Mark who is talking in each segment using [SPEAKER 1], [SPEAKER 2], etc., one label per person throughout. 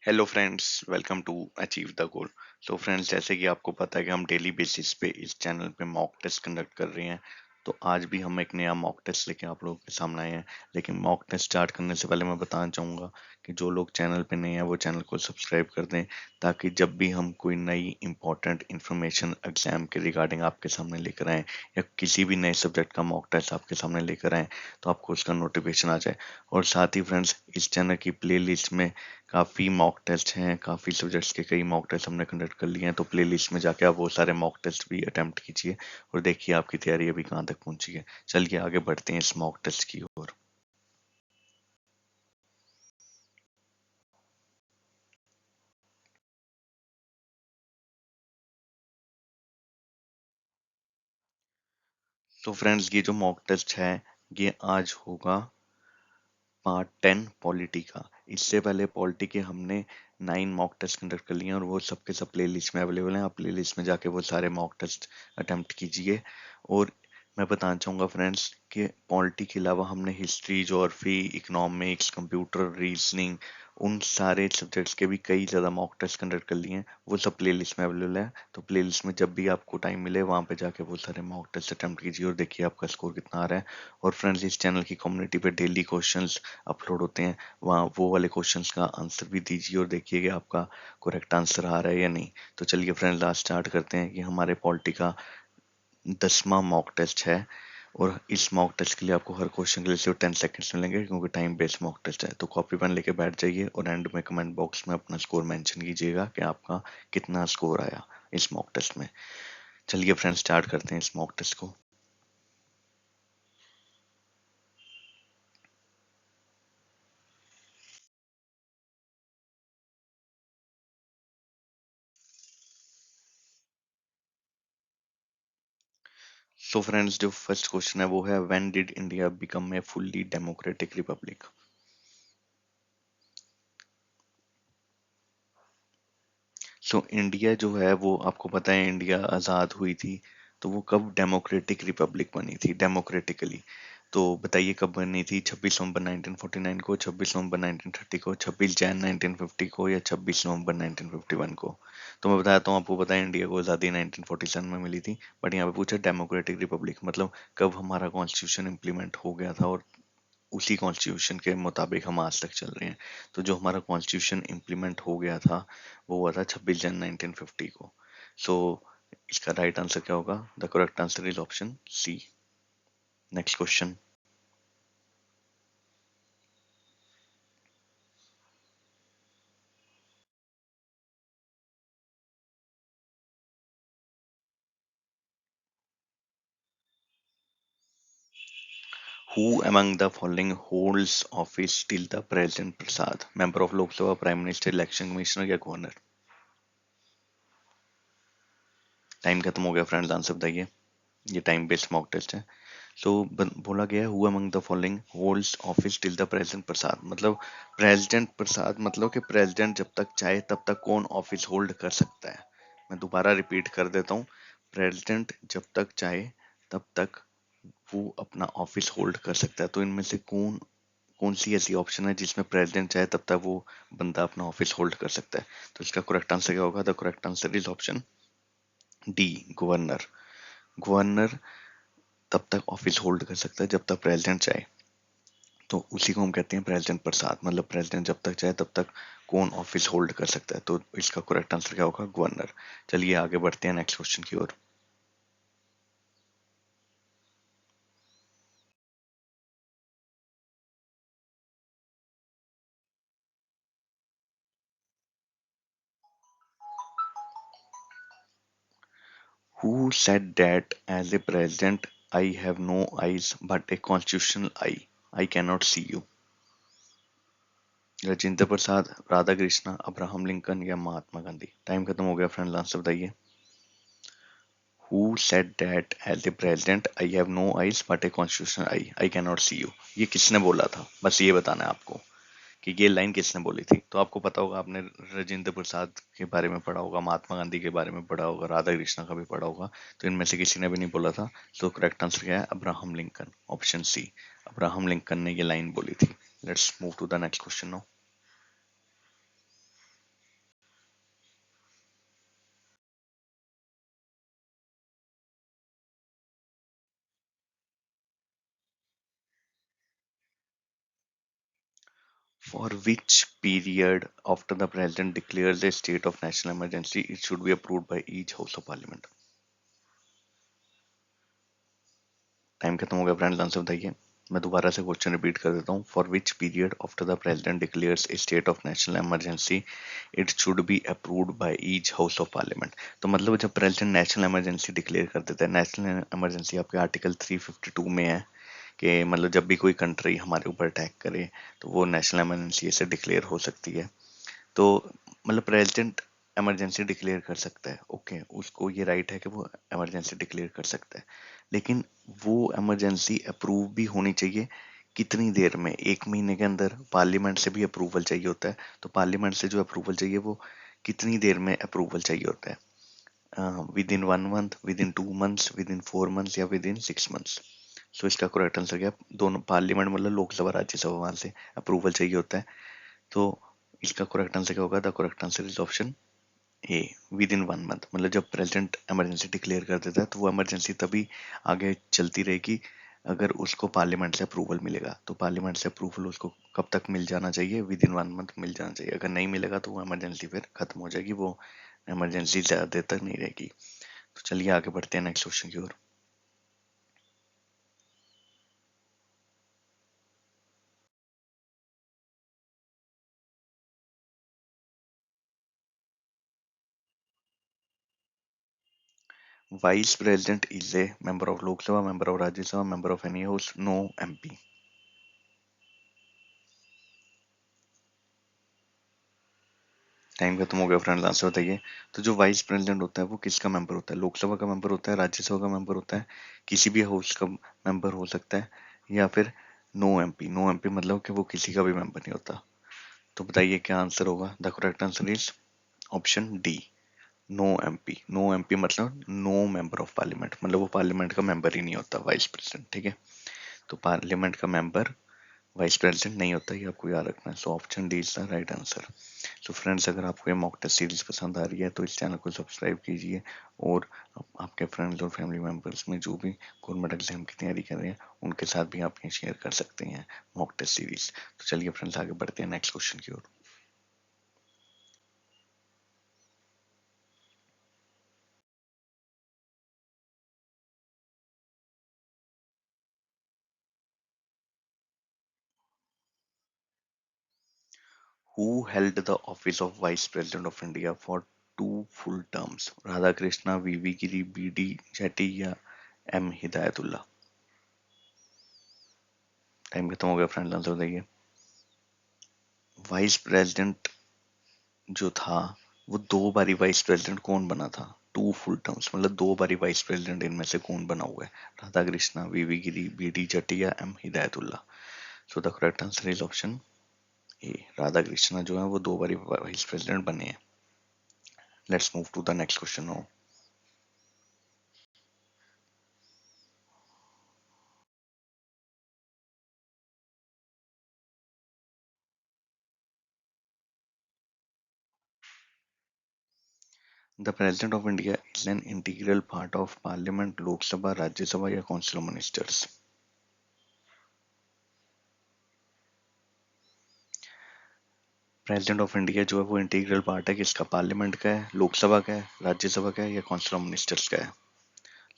[SPEAKER 1] Hello friends, welcome to achieve the goal. तो friends, जैसे कि आपको पता है कि हम डेली बेसिस पे इस चैनल पे मॉक टेस्ट कंडक्ट कर रहे हैं। तो आज भी हम एक नया मॉक टेस्ट लेके आप लोगों के सामने आए हैं। लेकिन मॉक टेस्ट स्टार्ट करने से पहले मैं बताना चाहूँगा कि जो लोग चैनल पे नए हैं वो चैनल को सब्सक्राइब कर दें, ताकि जब भी हम कोई नई इंपॉर्टेंट इन्फॉर्मेशन एग्जाम के रिगार्डिंग आपके सामने लेकर आएँ या किसी भी नए सब्जेक्ट का मॉक टेस्ट आपके सामने लेकर आएँ तो आपको उसका नोटिफिकेशन आ जाए। और साथ ही फ्रेंड्स, इस चैनल की प्ले में काफ़ी मॉक टेस्ट हैं, काफ़ी सब्जेक्ट्स के कई मॉक टेस्ट हमने कंडक्ट कर लिए हैं। तो प्लेलिस्ट में जाके आप वो सारे मॉक टेस्ट भी अटेम्प्ट कीजिए और देखिए आपकी तैयारी अभी कहाँ तक पहुंची है। चलिए आगे बढ़ते हैं इस मॉक टेस्ट की ओर। तो फ्रेंड्स, ये जो मॉक टेस्ट है ये आज होगा पार्ट 10 पॉलिटी का। इससे पहले पॉलिटी के हमने 9 मॉक टेस्ट कंडक्ट कर लिए हैं और वो सबके सब प्ले लिस्ट में अवेलेबल हैं। आप प्ले लिस्ट में जाके वो सारे मॉक टेस्ट अटेम्प्ट कीजिए। और मैं बताना चाहूँगा फ्रेंड्स कि पॉलिटी के अलावा हमने history, geography, economics, computer, reasoning, उन सारे सब्जेक्ट्स के भी कई ज़्यादा मॉक टेस्ट कंडक्ट कर लिए हैं। वो सब प्ले लिस्ट में अवेलेबल है। तो प्ले लिस्ट में जब भी आपको टाइम मिले वहाँ पे जाके वो सारे मॉक टेस्ट अटेम्प्ट कीजिए और देखिए आपका स्कोर कितना आ रहा है। और फ्रेंड्स, इस चैनल की कम्युनिटी पे डेली क्वेश्चंस अपलोड होते हैं, वहाँ वो वाले क्वेश्चंस का आंसर भी दीजिए और देखिए कि आपका करेक्ट आंसर आ रहा है या नहीं। तो चलिए फ्रेंड्स, आज स्टार्ट करते हैं कि हमारे पॉलिटी का 10वां मॉक टेस्ट है। और इस मॉक टेस्ट के लिए आपको हर क्वेश्चन के लिए सिर्फ 10 सेकंड्स मिलेंगे, क्योंकि टाइम बेस्ड मॉक टेस्ट है। तो कॉपी पेन लेके बैठ जाइए और एंड में कमेंट बॉक्स में अपना स्कोर मेंशन कीजिएगा कि आपका कितना स्कोर आया इस मॉक टेस्ट में। चलिए फ्रेंड्स, स्टार्ट करते हैं इस मॉक टेस्ट को। सो फ्रेंड्स, जो फर्स्ट क्वेश्चन है वो है, when did India become a fully democratic Republic. So India जो है वो आपको पता है, इंडिया आज़ाद हुई थी तो वो कब डेमोक्रेटिक रिपब्लिक बनी थी डेमोक्रेटिकली। तो बताइए कब बनी थी, 26 नवंबर 1949 को, 26 नवंबर 1930 को, 26 जनवरी 1950 को, या 26 नवंबर 1951 को। तो मैं बताता हूँ, आपको पता है इंडिया को आज़ादी 1947 में मिली थी। बट यहाँ पे पूछा डेमोक्रेटिक रिपब्लिक मतलब कब हमारा कॉन्स्टिट्यूशन इम्प्लीमेंट हो गया था और उसी कॉन्स्टिट्यूशन के मुताबिक हम आज तक चल रहे हैं। तो जो हमारा कॉन्स्टिट्यूशन इम्प्लीमेंट हो गया था वो हुआ था 26 जनवरी 1950 को। सो इसका राइट आंसर क्या होगा? The correct answer is option C. Next question. Who among the following holds office till the present? Prasad, member of Lok Sabha, prime minister, election commissioner, या गवर्नर। टाइम खत्म हो गया फ्रेंड्स, आंसर बताइए। ये टाइम बेस्ड मॉक टेस्ट है। सो बोला गया है, who among the following holds office till the present? Prasad मतलब प्रेसिडेंट प्रसाद, मतलब कि प्रेसिडेंट जब तक चाहे तब तक कौन ऑफिस होल्ड कर सकता है। मैं दोबारा रिपीट कर देता हूँ, प्रेसिडेंट जब तक चाहे तब तक वो अपना ऑफिस होल्ड कर सकता है। तो इनमें से कौन कौन सी ऐसी ऑप्शन है जिसमें प्रेसिडेंट चाहे तब तक वो बंदा अपना ऑफिस होल्ड कर सकता है? तो इसका करेक्ट आंसर क्या होगा? The correct answer is option D, governor. Governor तब तक ऑफिस होल्ड कर सकता है जब तक प्रेसिडेंट चाहे। तो उसी को हम कहते हैं प्रेसिडेंट प्रसाद, मतलब प्रेसिडेंट जब तक चाहे तब तक कौन ऑफिस होल्ड कर सकता है। तो इसका करेक्ट आंसर क्या होगा? गवर्नर। चलिए आगे बढ़ते हैं नेक्स्ट क्वेश्चन की ओर। Who said that as a president I have no eyes but a constitutional eye, I can not see you. Rajendra Prasad, Radha Krishna, Abraham Lincoln, या महात्मा गांधी। टाइम खत्म हो गया फ्रेंड, आंसर बताइए। Who said that as a president I have no eyes but a constitutional eye, I cannot see you। ये किसने बोला था, बस ये बताना है आपको कि ये लाइन किसने बोली थी। तो आपको पता होगा, आपने राजेंद्र प्रसाद के बारे में पढ़ा होगा, महात्मा गांधी के बारे में पढ़ा होगा, राधा कृष्णा का भी पढ़ा होगा। तो इनमें से किसी ने भी नहीं बोला था। तो करेक्ट आंसर क्या है? Abraham Lincoln, option C. Abraham Lincoln ने ये लाइन बोली थी। Let's move to the next question now. For which period after the president declares a state of national emergency, it should be approved by each house of parliament. Time खत्म हो गया friends, answer बताइए। मैं दोबारा से question repeat कर देता हूँ। For which period after the president declares A state of national emergency it should be approved by each house of parliament. तो मतलब जब प्रेसिडेंट नेशनल इमरजेंसी डिक्लेयर कर देता है, नेशनल इमरजेंसी आपके आर्टिकल 352 में है कि मतलब जब भी कोई कंट्री हमारे ऊपर अटैक करे तो वो नेशनल इमरजेंसी से डिक्लेयर हो सकती है। तो मतलब प्रेसिडेंट इमरजेंसी डिक्लेयर कर सकता है, ओके, उसको ये राइट है कि वो इमरजेंसी डिक्लेयर कर सकता है, लेकिन वो इमरजेंसी अप्रूव भी होनी चाहिए। कितनी देर में? 1 महीने के अंदर। पार्लियामेंट से भी अप्रूवल चाहिए होता है, तो पार्लियामेंट से जो अप्रूवल चाहिए वो कितनी देर में अप्रूवल चाहिए होता है? With in 1 month, with in 2 months, with in 4 months या विद इन 6 मंथ्स। सो इसका करेक्ट आंसर क्या? दोनों पार्लियामेंट मतलब लोकसभा राज्यसभा, वहां से अप्रूवल चाहिए होता है। तो इसका करेक्ट आंसर क्या होगा? The correct answer is option A, with in 1 month. मतलब जब प्रेसिडेंट इमरजेंसी डिक्लेयर कर देता है तो वो इमरजेंसी तभी आगे चलती रहेगी अगर उसको पार्लियामेंट से अप्रूवल मिलेगा। तो पार्लियामेंट से अप्रूवल उसको कब तक मिल जाना चाहिए? विद इन 1 मंथ मिल जाना चाहिए। अगर नहीं मिलेगा तो वो इमरजेंसी फिर खत्म हो जाएगी, वो इमरजेंसी ज्यादा देर तक नहीं रहेगी। तो चलिए आगे बढ़ते हैं नेक्स्ट क्वेश्चन की ओर। Vice president is a member of Lok Sabha, member of Rajya Sabha, member of any house, no MP. Time खत्म हो गया फ्रेंड्स, आंसर बताइए। तो जो वाइस प्रेसिडेंट होता है वो किसका मेंबर होता है? लोकसभा का मेंबर होता है, राज्यसभा का मेंबर होता है, किसी भी हाउस का मेंबर हो सकता है, या फिर नो एमपी। नो एमपी मतलब कि वो किसी का भी मेंबर नहीं होता। तो बताइए क्या आंसर होगा? The correct answer is option D, no MP. No MP मतलब नो मेंबर ऑफ पार्लियामेंट, मतलब वो पार्लियामेंट का मेंबर ही नहीं होता वाइस प्रेसिडेंट, ठीक है। तो पार्लियामेंट का मेंबर वाइस प्रेसिडेंट नहीं होता, ये आपको याद रखना है। So option D is the right answer. So friends, अगर आपको ये मॉक टेस्ट सीरीज पसंद आ रही है तो इस चैनल को सब्सक्राइब कीजिए, और आपके फ्रेंड्स और फैमिली मेंबर्स में जो भी गवर्नमेंट एग्जाम की तैयारी कर रहे हैं उनके साथ भी आप ये शेयर कर सकते हैं मॉक टेस्ट सीरीज। तो चलिए फ्रेंड्स आगे बढ़ते हैं नेक्स्ट क्वेश्चन की ओर। Who held the office of Vice President of India for 2 full terms? Radhakrishna, VV Giri, BD Jatty या M हिदायतुल्ला? टाइम खत्म हो गया फ्रेंड्स, आंसर बताइए। वाइस प्रेसिडेंट जो था वो 2 बारी वाइस प्रेसिडेंट कौन बना था? 2 फुल टर्म्स मतलब 2 बारी वाइस प्रेसिडेंट इनमें से कौन बना हुआ है? Radha Krishna, V V Giri, B D Jatia, M Hidayatullah. So the correct answer is option A, Radha Krishna जो है वो 2 बारी वाइस प्रेसिडेंट बने हैं। Let's move to the next question now. The president of India is an integral part of parliament, Lok Sabha, Rajya Sabha या council of ministers? President of India जो है वो इंटीग्रल पार्ट है किसका? पार्लियामेंट का है, लोकसभा का है, राज्यसभा का है या काउंसिल ऑफ मिनिस्टर्स का है?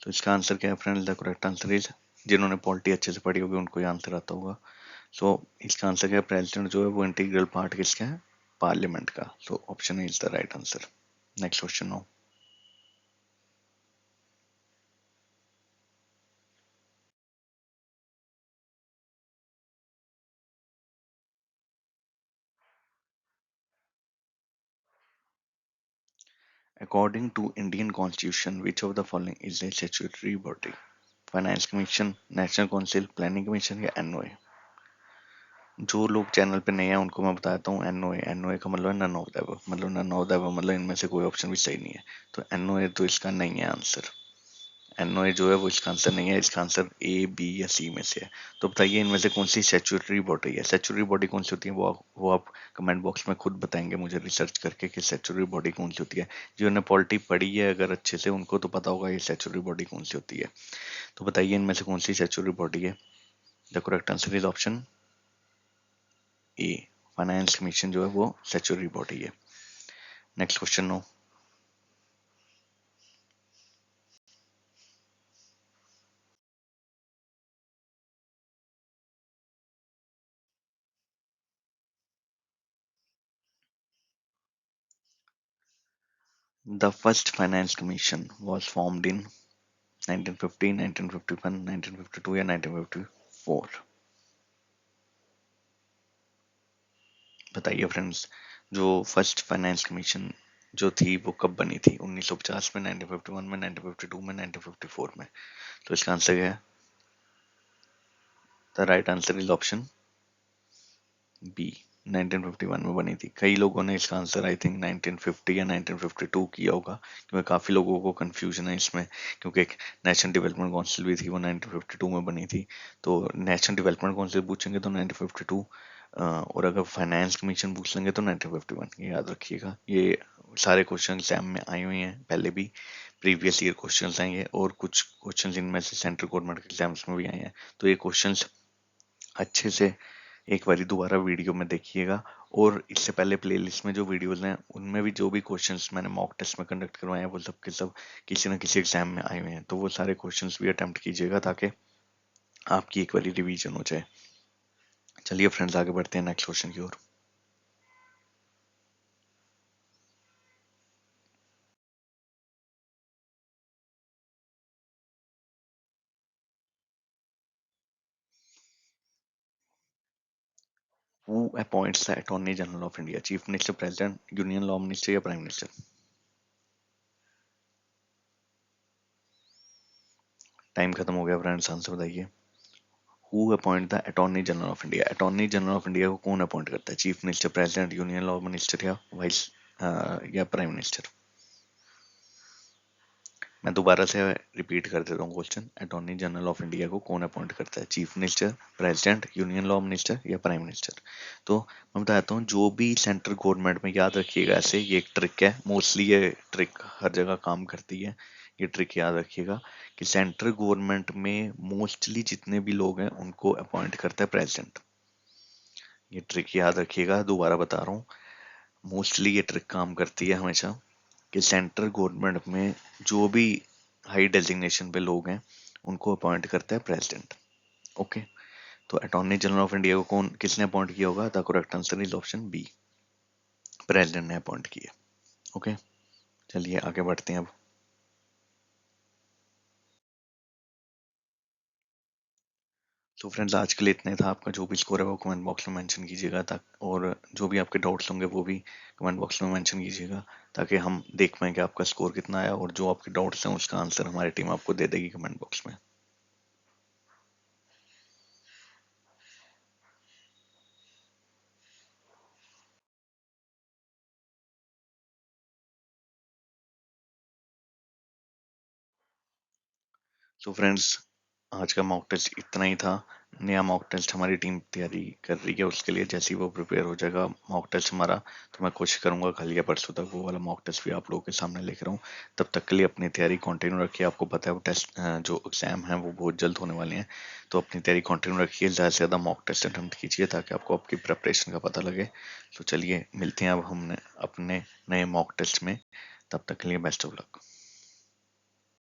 [SPEAKER 1] तो इसका आंसर क्या है friends? The correct answer is, जिन्होंने पॉलिटी अच्छे से पढ़ी होगी उनको ये आंसर आता होगा। सो इसका आंसर क्या है? प्रेसिडेंट जो है वो इंटीग्रल पार्ट किसका है? पार्लियामेंट का। So option is the right answer. Next question now. According to Indian Constitution, which of the following is a statutory body? Finance commission, national council, planning commission या NOA? जो लोग channel पे नए हैं उनको मैं बताता हूँ, एनओए। एनओए का मतलब है नन ऑफ द अबव, मतलब नन ऑफ द अबव मतलब इनमें से कोई ऑप्शन भी सही नहीं है। तो एनओए तो इसका नहीं है आंसर। एनओए जो है वो इसका आंसर नहीं है, इसका आंसर ए, बी या सी में से है। तो बताइए इनमें से कौन सी स्टैट्यूटरी बॉडी है? स्टैट्यूटरी बॉडी कौन सी होती है वो आप कमेंट बॉक्स में खुद बताएंगे मुझे रिसर्च करके कि स्टैट्यूटरी बॉडी कौन सी होती है। जिन्होंने पॉलिटी पढ़ी है अगर अच्छे से उनको तो पता होगा ये स्टैट्यूटरी बॉडी कौन सी होती है। तो बताइए इनमें से कौन सी स्टैट्यूटरी बॉडी है? The correct answer is option A, finance commission जो है वो स्टैट्यूटरी बॉडी है। Next question no. The first finance commission was formed in 1950, 1951, 1952 या 1954? बताइए फ्रेंड्स, जो फर्स्ट फाइनेंस कमीशन जो थी वो कब बनी थी? 1950 में, 1951 में, 1952 में, 1954 में? तो इसका आंसर क्या है? The right answer is option B, 1951 में बनी थी। कई लोगों ने इसका आंसर आई थिंक 1950 या 1952 किया होगा, क्योंकि काफ़ी लोगों को कंफ्यूजन है इसमें, क्योंकि एक नेशनल डेवलपमेंट काउंसिल भी थी, वो 1952 में बनी थी। तो नेशनल डेवलपमेंट काउंसिल पूछेंगे तो 1952, और अगर फाइनेंस कमीशन पूछ लेंगे तो 1951। ये याद रखिएगा। ये सारे क्वेश्चन एग्जाम में आए हुए हैं पहले भी, प्रीवियस ईयर क्वेश्चंस आएंगे, और कुछ क्वेश्चंस इनमें से सेंट्रल गवर्नमेंट के एग्जाम्स में भी आए हैं। तो ये क्वेश्चंस अच्छे से एक बारी दोबारा वीडियो में देखिएगा, और इससे पहले प्लेलिस्ट में जो वीडियोस हैं उनमें भी जो भी क्वेश्चंस मैंने मॉक टेस्ट में कंडक्ट करवाए हैं वो सब के सब किसी न किसी एग्जाम में आए हुए हैं। तो वो सारे क्वेश्चंस भी अटेम्प्ट कीजिएगा ताकि आपकी एक बारी रिवीजन हो जाए। चलिए फ्रेंड्स, आगे बढ़ते हैं नेक्स्ट क्वेश्चन की ओर। Who appoints the attorney general of India? Chief minister, president, union law minister या प्राइम मिनिस्टर? टाइम खत्म हो गया फ्रेंड्स, आंसर बताइए। Who appoint the attorney general of India? Attorney general of India को कौन appoint करता है? Chief minister, president, union law minister या वाइस या प्राइम मिनिस्टर? मैं दोबारा से रिपीट कर देता हूँ question. Attorney general of India को कौन अपॉइंट करता है? Chief minister, president, union law minister या प्राइम मिनिस्टर? तो मैं बताता हूँ, जो भी सेंट्रल गवर्नमेंट में, याद रखिएगा ऐसे, ये एक ट्रिक है, मोस्टली ये ट्रिक हर जगह काम करती है। ये ट्रिक याद रखिएगा कि सेंट्रल गवर्नमेंट में मोस्टली जितने भी लोग हैं उनको अपॉइंट करता है प्रेसिडेंट। ये ट्रिक याद रखिएगा, दोबारा बता रहा हूँ। मोस्टली ये ट्रिक काम करती है हमेशा कि सेंट्रल गवर्नमेंट में जो भी हाई डेजिग्नेशन पे लोग हैं उनको अपॉइंट करता है प्रेसिडेंट। ओके, तो अटॉर्नी जनरल ऑफ इंडिया को कौन किसने अपॉइंट किया होगा? The correct answer is option B, president ने अपॉइंट किया। ओके, चलिए आगे बढ़ते हैं अब। तो फ्रेंड्स, आज के लिए इतना ही था। आपका जो भी स्कोर है वो कमेंट बॉक्स में मेंशन कीजिएगा, ताकि और जो भी आपके डाउट्स होंगे वो भी कमेंट बॉक्स में मेंशन कीजिएगा, ताकि हम देख पाएँ कि आपका स्कोर कितना आया, और जो आपके डाउट्स हैं उसका आंसर हमारी टीम आपको दे देगी कमेंट बॉक्स में। तो फ्रेंड्स, आज का मॉक टेस्ट इतना ही था। नया मॉक टेस्ट हमारी टीम तैयारी कर रही है, उसके लिए जैसे ही वो प्रिपेयर हो जाएगा मॉक टेस्ट हमारा, तो मैं कोशिश करूंगा कल या परसों तक वो वाला मॉक टेस्ट भी आप लोगों के सामने लेकर आऊँ। तब तक के लिए अपनी तैयारी कंटिन्यू रखिए। आपको पता है वो टेस्ट जो एग्जाम है वो बहुत जल्द होने वाले हैं, तो अपनी तैयारी कंटिन्यू रखिए, ज़्यादा से ज़्यादा मॉक टेस्ट अटेम्प्ट कीजिए ताकि आपको आपकी प्रिपरेशन का पता लगे। तो चलिए मिलते हैं अब हमने अपने नए मॉक टेस्ट में, तब तक के लिए बेस्ट ऑफ लक।